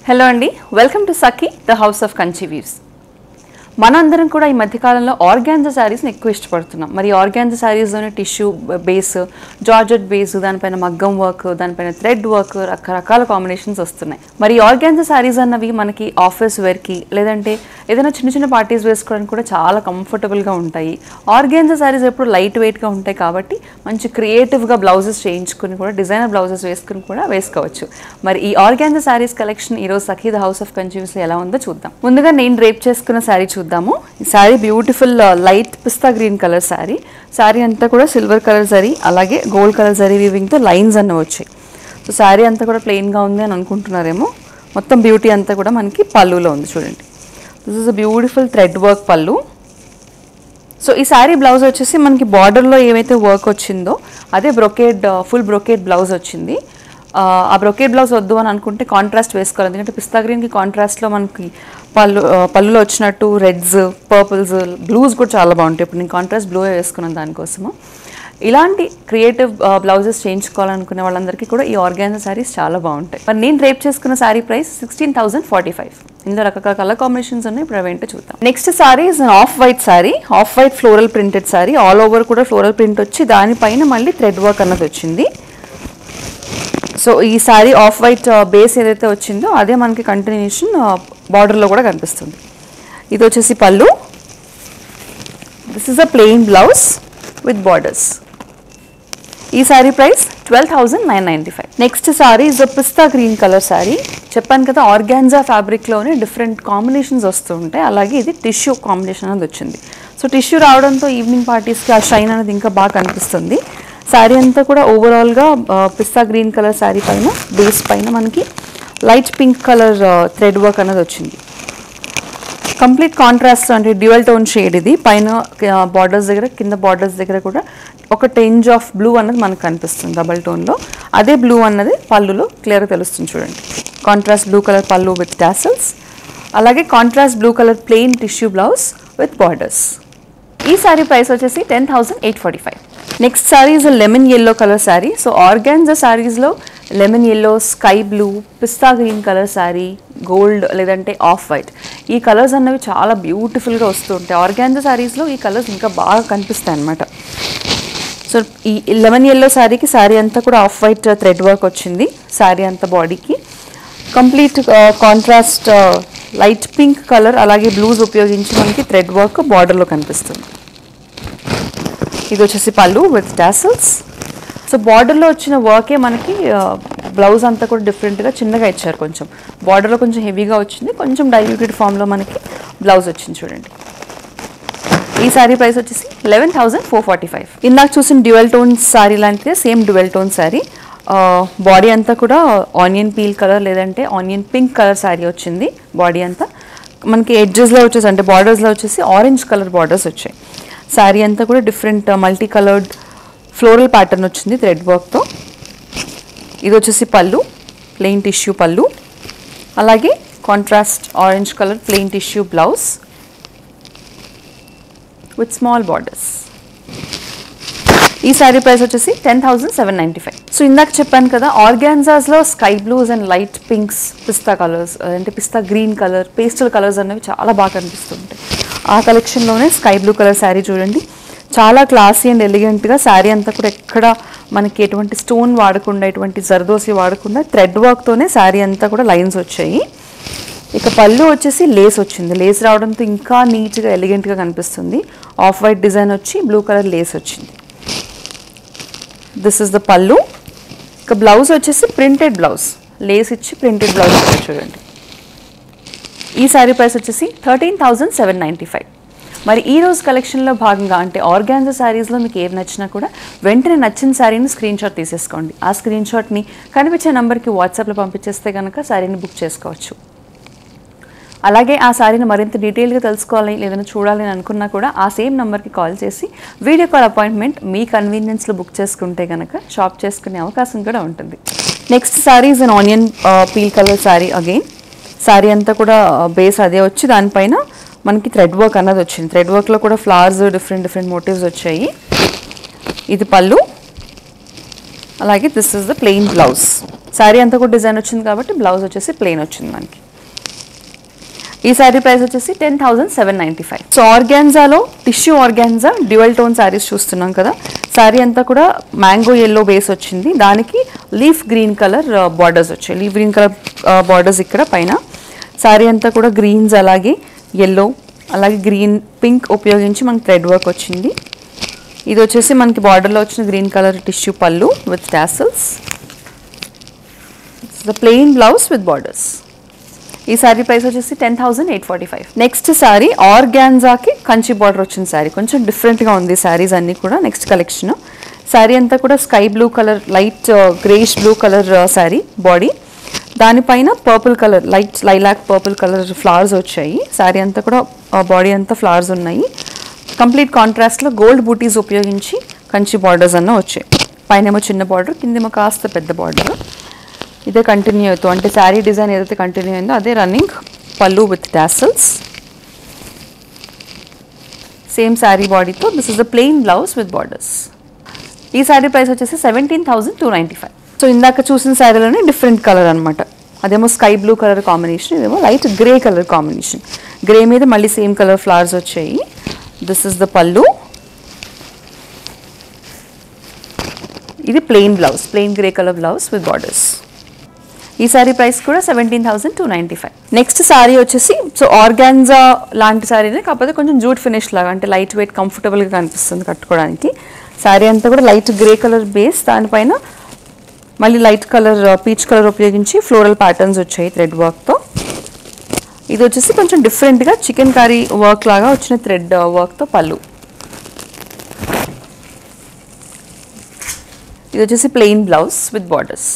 Hello అండి, welcome to Sakhi the house of Kanchi weaves. మనందరం కూడా ఈ మధ్యకాలంలో ఆర్గాన్జా శారీస్ని ఎక్కువ ఇష్టపడుతున్నాం. మరి ఆర్గాన్జా శారీస్లోనే టిష్యూ బేస్, జార్జెట్ బేస్, దానిపైన మగ్గం వర్క్, దానిపైన థ్రెడ్ వర్క్, రకరకాల కాంబినేషన్స్ వస్తున్నాయి. మరి ఆర్గాన్జా శారీస్ అన్నవి మనకి ఆఫీస్ వేర్కి లేదంటే ఏదైనా చిన్న చిన్న పార్టీస్ వేసుకోవడానికి కూడా చాలా కంఫర్టబుల్గా ఉంటాయి. ఆర్గాన్జా శారీస్ ఎప్పుడు లైట్ వెయిట్గా ఉంటాయి కాబట్టి మంచి క్రియేటివ్గా బ్లౌజెస్ చేయించుకుని కూడా డిజైనర్ బ్లౌజెస్ వేసుకుని కూడా వేసుకోవచ్చు. మరి ఈ ఆర్గాన్జా శారీస్ కలెక్షన్ ఈరోజు సఖీ ద హౌస్ ఆఫ్ కంచి వీవ్స్లో ఎలా ఉందో చూద్దాం. ముందుగా నేను డ్రేప్ చేసుకున్న శారీ చూద్దాము. ఈ శారీ బ్యూటిఫుల్ లైట్ పిస్తా గ్రీన్ కలర్ శారీ. శారీ అంతా కూడా సిల్వర్ కలర్ జరీ అలాగే గోల్డ్ కలర్ జరీ వీవింగ్తో లైన్స్ అన్న వచ్చాయి. సో శారీ అంతా కూడా ప్లెయిన్గా ఉంది అని అనుకుంటున్నారేమో. మొత్తం బ్యూటీ అంతా కూడా మనకి పళ్ళులో ఉంది చూడండి. This is a beautiful thread work పళ్ళు. సో ఈ శారీ బ్లౌజ్ వచ్చేసి మనకి బార్డర్లో ఏవైతే వర్క్ వచ్చిందో అదే బ్రొకేడ్, ఫుల్ బ్రొకేడ్ బ్లౌజ్ వచ్చింది. ఆ బ్రొకేడ్ బ్లౌజ్ వద్దు అని అనుకుంటే కాంట్రాస్ట్ వేసుకోవాలి. ఎందుకంటే పిస్తా గ్రీన్కి కాంట్రాస్ట్లో మనకి పళ్ళులో వచ్చినట్టు రెడ్స్, పర్పుల్స్, బ్లూస్ కూడా చాలా బాగుంటాయి. ఇప్పుడు నేను కాంట్రాస్ట్ బ్లూ వేసుకున్నాను దానికోసము. ఇలాంటి క్రియేటివ్ బ్లౌజెస్ చేయించుకోవాలనుకునే వాళ్ళందరికీ కూడా ఈ ఆర్గాన్జా శారీస్ చాలా బాగుంటాయి. మరి నేను డ్రేప్ చేసుకున్న శారీ ప్రైస్ 16,045. ఇందులో రకరకాల కలర్ కాంబినేషన్స్ ఉన్నాయి, ఇప్పుడు అవేంటో చూద్దాం. Next saree is off white sari. Off white floral printed sari. All over కూడా ఫ్లోరల్ ప్రింట్ వచ్చి దానిపైన మళ్ళీ థ్రెడ్ వర్క్ అన్నది వచ్చింది. సో ఈ శారీ ఆఫ్ వైట్ బేస్ ఏదైతే వచ్చిందో అదే మనకి కంటిన్యూషన్ బార్డర్లో కూడా కనిపిస్తుంది. ఇది వచ్చేసి pallu. This is a plain blouse with borders. ఈ saree price 12,995. Next saree is a pista green colour saree. చెప్పాను కదా ఆర్గాన్జా ఫ్యాబ్రిక్లోనే డిఫరెంట్ కాంబినేషన్స్ వస్తూ ఉంటాయి. అలాగే ఇది టిష్యూ కాంబినేషన్ అనేది వచ్చింది. సో టిష్యూ రావడంతో ఈవినింగ్ పార్టీస్కి ఆ షైన్ అనేది ఇంకా బాగా కనిపిస్తుంది. శారీ అంతా కూడా ఓవరాల్గా పిస్తా గ్రీన్ కలర్ శారీ పైన బేస్ పైన మనకి light pink colour thread work అనేది వచ్చింది. కంప్లీట్ కాంట్రాస్ట్ అంటే డ్యూయల్ టోన్ షేడ్ ఇది. పైన బార్డర్స్ దగ్గర, కింద బార్డర్స్ దగ్గర కూడా ఒక టెంజ్ ఆఫ్ బ్లూ అన్నది మనకు కనిపిస్తుంది డబల్ టోన్లో. అదే బ్లూ అన్నది పళ్ళులో క్లియర్గా తెలుస్తుంది చూడండి. కాంట్రాస్ట్ బ్లూ కలర్ పళ్ళు విత్ టాసల్స్, అలాగే contrast blue colour plain tissue blouse with borders. ఈ శారీ ప్రైస్ వచ్చేసి 10,845. Next saree is lemon yellow colour sari. So organza శారీస్లో లెమన్ ఎల్లో, స్కై బ్లూ, పిస్తా గ్రీన్ కలర్ శారీ, గోల్డ్ లేదంటే ఆఫ్ వైట్, ఈ కలర్స్ అన్నవి చాలా బ్యూటిఫుల్గా వస్తూ ఉంటాయి. ఆర్గాన్జా శారీస్లో ఈ కలర్స్ ఇంకా బాగా కనిపిస్తాయి అన్నమాట. సో ఈ లెమన్ ఎల్లో శారీకి శారీ అంతా కూడా ఆఫ్ వైట్ థ్రెడ్ వర్క్ వచ్చింది. శారీ అంతా బాడీకి complete contrast light pink colour అలాగే బ్లూస్ ఉపయోగించి మనకి థ్రెడ్ వర్క్ బార్డర్లో కనిపిస్తుంది. ఇది వచ్చేసి పళ్ళు విత్ టాసల్స్. సో బార్డర్లో వచ్చిన వర్కే మనకి బ్లౌజ్ అంతా కూడా డిఫరెంట్గా చిన్నగా ఇచ్చారు. కొంచెం బార్డర్లో కొంచెం హెవీగా వచ్చింది, కొంచెం డైల్యూటెడ్ ఫామ్లో మనకి బ్లౌజ్ వచ్చింది చూడండి. ఈ శారీ ప్రైస్ వచ్చేసి 11,445. ఇందాక చూసిన డ్యూయల్ టోన్ శారీ లాంటిదే, same dual tone sari. Body అంతా కూడా ఆనియన్ పీల్ కలర్ లేదంటే ఆనియన్ పింక్ కలర్ శారీ వచ్చింది. బాడీ అంతా మనకి ఎడ్జెస్లో వచ్చేసి అంటే బార్డర్స్లో వచ్చేసి ఆరెంజ్ కలర్ బార్డర్స్ వచ్చాయి. శారీ అంతా కూడా different multi coloured floral pattern వచ్చింది థ్రెడ్ వర్క్తో. ఇది వచ్చేసి పళ్ళు, ప్లెయిన్ టిష్యూ పళ్ళు, అలాగే contrast orange colour plain tissue blouse with small borders. ఈ శారీ ప్రైస్ వచ్చేసి 10,795. సో ఇందాక చెప్పాను కదా ఆర్గాన్జాస్లో sky blues and light pinks, pista colours అంటే pista green colour, pastel colours అనేవి చాలా బాగా కనిపిస్తుంటాయి. ఆ కలెక్షన్లోనే స్కై బ్లూ కలర్ శారీ చూడండి. చాలా క్లాసీ అండ్ ఎలిగెంట్గా శారీ అంతా కూడా ఎక్కడ మనకి ఎటువంటి స్టోన్ వాడకుండా, ఎటువంటి జర్దోసి వాడకుండా థ్రెడ్ వర్క్తోనే శారీ అంతా కూడా లైన్స్ వచ్చాయి. ఇక పళ్ళు వచ్చేసి లేస్ వచ్చింది. లేస్ రావడంతో ఇంకా నీట్గా ఎలిగెంట్గా కనిపిస్తుంది. ఆఫ్ వైట్ డిజైన్ వచ్చి బ్లూ కలర్ లేస్ వచ్చింది. దిస్ ఇస్ ద పళ్ళు. ఇక బ్లౌజ్ వచ్చేసి ప్రింటెడ్ బ్లౌజ్, లేస్ ఇచ్చి ప్రింటెడ్ బ్లౌజ్ చూడండి. ఈ శారీ ప్రైస్ వచ్చేసి 13,795. మరి ఈ రోజు కలెక్షన్లో భాగంగా అంటే ఆర్గాన్జా శారీస్లో మీకు ఏది నచ్చినా కూడా వెంటనే నచ్చిన శారీని స్క్రీన్ షాట్ తీసేసుకోండి. ఆ స్క్రీన్ షాట్ని కనిపించే నెంబర్కి వాట్సాప్లో పంపించేస్తే కనుక శారీని బుక్ చేసుకోవచ్చు. అలాగే ఆ శారీని మరింత డీటెయిల్గా తెలుసుకోవాలి లేదని చూడాలి అని అనుకున్నా కూడా ఆ సేమ్ నెంబర్కి కాల్ చేసి వీడియో కాల్ అపాయింట్మెంట్ మీ కన్వీనియన్స్లో బుక్ చేసుకుంటే కనుక షాప్ చేసుకునే అవకాశం కూడా ఉంటుంది. Next saree is an onion peel colour sari. Again sari అంతా కూడా బేస్ అదే వచ్చి దానిపైన మనకి థ్రెడ్ వర్క్ అన్నది వచ్చింది. థ్రెడ్ వర్క్లో కూడా ఫ్లవర్స్ డిఫరెంట్ మోటివ్స్ వచ్చాయి. ఇది పళ్ళు, అలాగే this is the plain blouse. Sari అంతా కూడా డిజైన్ వచ్చింది కాబట్టి బ్లౌజ్ వచ్చేసి ప్లెయిన్ వచ్చింది మనకి. ఈ శారీ ప్రైస్ వచ్చేసి 10,795. సో ఆర్గాన్జాలో tissue organza dual tone sarees చూస్తున్నాం కదా. శారీ అంతా కూడా మ్యాంగో ఎల్లో బేస్ వచ్చింది, దానికి లీఫ్ గ్రీన్ కలర్ బార్డర్స్ వచ్చాయి. లీఫ్ గ్రీన్ కలర్ బార్డర్స్ ఇక్కడ పైన. శారీ అంతా కూడా గ్రీన్స్ అలాగే ఎల్లో అలాగే గ్రీన్ పింక్ ఉపయోగించి మనకి థ్రెడ్ వర్క్ వచ్చింది. ఇది వచ్చేసి మనకి బార్డర్లో వచ్చిన గ్రీన్ కలర్ టిష్యూ పళ్ళు with tassels. The plain blouse with borders. ఈ శారీ ప్రైస్ వచ్చేసి 10,845. నెక్స్ట్ శారీ ఆర్గాన్జాకి కంచి బార్డర్ వచ్చిన శారీ. కొంచెం డిఫరెంట్గా ఉంది శారీస్ అన్నీ కూడా. నెక్స్ట్ కలెక్షన్ శారీ అంతా కూడా sky blue colour light greyish blue colour saree body, దానిపైన purple colour light lilac purple colour flowers వచ్చాయి. శారీ అంతా కూడా బాడీ అంతా ఫ్లవర్స్ ఉన్నాయి. కంప్లీట్ కాంట్రాస్ట్లో గోల్డ్ బూటీస్ ఉపయోగించి కంచి బార్డర్స్ అన్న వచ్చాయి. పైనేమో చిన్న బార్డర్, కిందేమో కాస్త పెద్ద బార్డర్. ఇదే కంటిన్యూ అవుతూ అంటే శారీ డిజైన్ ఏదైతే కంటిన్యూ అయిందో అదే running pallu with tassels. Same saree బాడీతో this is the plain blouse with borders. ఈ శారీ ప్రైస్ వచ్చేసి 17,295. సో ఇందాక చూసిన శారీలోనే డిఫరెంట్ కలర్ అనమాట. అదేమో స్కై బ్లూ కలర్ కాంబినేషన్, ఇదేమో light grey colour combination. Grey మీద మళ్ళీ సేమ్ కలర్ ఫ్లవర్స్ వచ్చాయి. దిస్ ఇస్ ద పళ్ళు. ఇది plain blouse, plain grey colour blouse with borders. ఈ శారీ ప్రైస్ కూడా 17,295. నెక్స్ట్ శారీ వచ్చేసి సో ఆర్గాన్జా లాంటి శారీనే, కాకపోతే కొంచెం జూట్ ఫినిష్ లాగా, అంటే లైట్ వెయిట్ కంఫర్టబుల్గా కనిపిస్తుంది కట్టుకోవడానికి. శారీ అంతా కూడా లైట్ గ్రే కలర్ బేస్, దానిపైన మళ్ళీ లైట్ కలర్ పీచ్ కలర్ ఉపయోగించి ఫ్లోరల్ ప్యాటర్న్స్ వచ్చాయి థ్రెడ్ వర్క్తో. ఇది వచ్చేసి కొంచెం డిఫరెంట్గా చికెన్ కర్రీ వర్క్ లాగా వచ్చిన థ్రెడ్ వర్క్తో పళ్ళు. ఇది వచ్చేసి ప్లెయిన్ బ్లౌజ్ విత్ బార్డర్స్.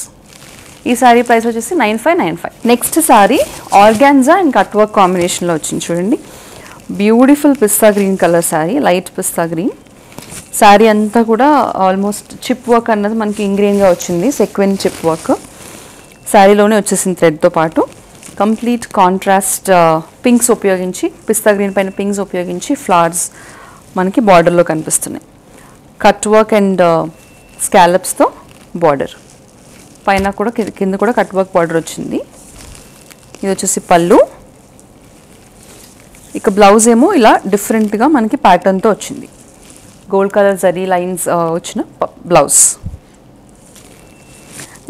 ఈ శారీ ప్రైస్ వచ్చేసి 9595. Next sari organza and cut work కాంబినేషన్లో వచ్చింది చూడండి. బ్యూటిఫుల్ పిస్తా గ్రీన్ కలర్ శారీ, లైట్ పిస్తా గ్రీన్. శారీ అంతా కూడా ఆల్మోస్ట్ చిప్ వర్క్ అన్నది మనకి ఇంగ్రీన్గా వచ్చింది, సెక్వెన్ చిప్ వర్క్ శారీలోనే వచ్చేసింది థ్రెడ్తో పాటు. కంప్లీట్ కాంట్రాస్ట్ పింక్స్ ఉపయోగించి, పిస్తా గ్రీన్ పైన పింక్స్ ఉపయోగించి ఫ్లవర్స్ మనకి బార్డర్లో కనిపిస్తున్నాయి. కట్ వర్క్ అండ్ స్కాలప్స్తో బార్డర్, పైన కూడా కింద కూడా కట్ వర్క్ బార్డర్ వచ్చింది. ఇది వచ్చేసి పళ్ళు. ఇక బ్లౌజ్ ఏమో ఇలా డిఫరెంట్గా మనకి ప్యాటర్న్తో వచ్చింది, గోల్డ్ కలర్ జరీ లైన్స్ వచ్చిన బ్లౌజ్.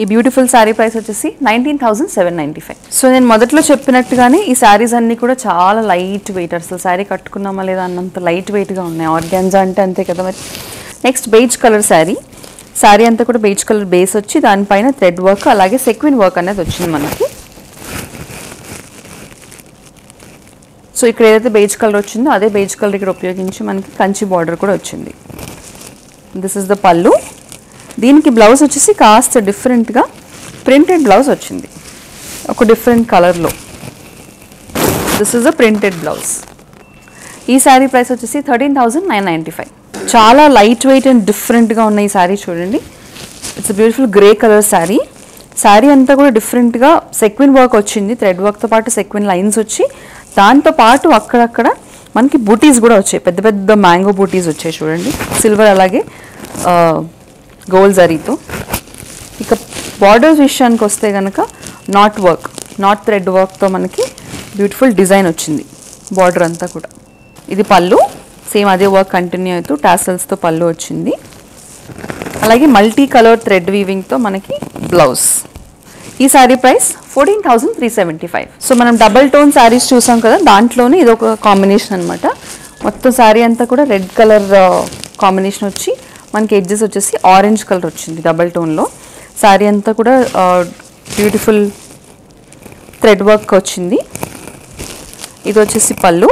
ఈ బ్యూటిఫుల్ శారీ ప్రైస్ వచ్చేసి 19,795. సో నేను మొదట్లో చెప్పినట్టుగానే ఈ శారీస్ అన్నీ కూడా చాలా లైట్ వెయిట్, అసలు శారీ కట్టుకున్నామా లేదా అన్నంత లైట్ వెయిట్గా ఉన్నాయి. ఆర్గాన్జా అంటే అంతే కదా మరి. Next beige colour sari. Sari అంతా కూడా బేజ్ కలర్ బేస్ వచ్చి దానిపైన థ్రెడ్ వర్క్ అలాగే సెక్విన్ వర్క్ అనేది వచ్చింది మనకి. సో ఇక్కడ ఏదైతే బేజ్ కలర్ వచ్చిందో అదే బేజ్ కలర్ ఇక్కడ ఉపయోగించి మనకి కంచి బార్డర్ కూడా వచ్చింది. దిస్ ఇస్ ద పళ్ళు. దీనికి బ్లౌజ్ వచ్చేసి కాస్త డిఫరెంట్గా ప్రింటెడ్ బ్లౌజ్ వచ్చింది ఒక డిఫరెంట్ కలర్లో. This is the printed blouse. ఈ శారీ ప్రైస్ వచ్చేసి 13,995. చాలా లైట్ వెయిట్ అండ్ డిఫరెంట్గా ఉన్న ఈ శారీ చూడండి. It's beautiful grey colour sari. Sari అంతా కూడా డిఫరెంట్గా సెక్విన్ వర్క్ వచ్చింది, థ్రెడ్ వర్క్తో పాటు సెక్విన్ లైన్స్ వచ్చి దాంతోపాటు అక్కడక్కడ మనకి బూటీస్ కూడా వచ్చాయి, పెద్ద పెద్ద మ్యాంగో బూటీస్ వచ్చాయి చూడండి, సిల్వర్ అలాగే గోల్డ్ జరీతో. ఇక బార్డర్స్ విషయానికి వస్తే కనుక నాట్ థ్రెడ్ వర్క్తో మనకి బ్యూటిఫుల్ డిజైన్ వచ్చింది బార్డర్ అంతా కూడా. ఇది పళ్ళు, సేమ్ అదే వర్క్ కంటిన్యూ అవుతూ టాసల్స్తో పళ్ళు వచ్చింది. అలాగే మల్టీ కలర్ థ్రెడ్ వీవింగ్తో మనకి బ్లౌజ్. ఈ శారీ ప్రైస్ 14,375. సో మనం డబల్ టోన్ శారీస్ చూసాం కదా, దాంట్లోనే ఇది ఒక కాంబినేషన్ అనమాట. మొత్తం శారీ అంతా కూడా రెడ్ కలర్ కాంబినేషన్ వచ్చి మనకి ఎడ్జెస్ వచ్చేసి ఆరెంజ్ కలర్ వచ్చింది డబల్ టోన్లో. శారీ అంతా కూడా బ్యూటిఫుల్ థ్రెడ్ వర్క్ వచ్చింది. ఇది వచ్చేసి పళ్ళు.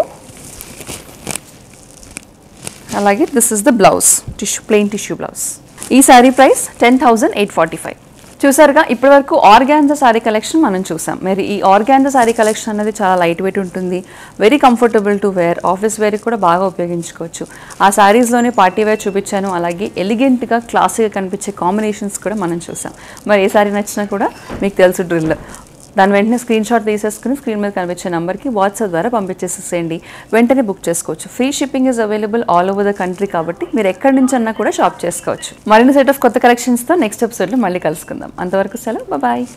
అలాగే this is the blouse, plain tissue blouse. ఈ శారీ ప్రైస్ 10,845. చూసారుగా ఇప్పటి వరకు ఆర్గాన్జా శారీ కలెక్షన్ మనం చూసాం. మరి ఈ ఆర్గాన్జా శారీ కలెక్షన్ అనేది చాలా లైట్ వెయిట్ ఉంటుంది, very comfortable to wear, office వేర్కి కూడా బాగా ఉపయోగించుకోవచ్చు. ఆ శారీస్లోనే పార్టీ వేర్ చూపించాను, అలాగే ఎలిగెంట్గా క్లాసీగా కనిపించే కాంబినేషన్స్ కూడా మనం చూసాం. మరి ఏ శారీ నచ్చినా కూడా మీకు తెలుసు డ్రిల్, దాని వెంటనే స్క్రీన్ షాట్ తీసేసుకుని స్క్రీన్ మీద కనిపించే నెంబర్కి వాట్సాప్ ద్వారా పంపించేసేసేయండి. వెంటనే బుక్ చేసుకోవచ్చు. Free shipping is available all over the country కాబట్టి మీరు ఎక్కడి నుంచి అన్నా కూడా షాప్ చేసుకోవచ్చు. మరిన్ని సెట్ ఆఫ్ కొత్త కలెక్షన్స్తో నెక్స్ట్ ఎపిసోడ్లో మళ్ళీ కలుసుకుందాం. అంతవరకు సెలవు, బాయ్.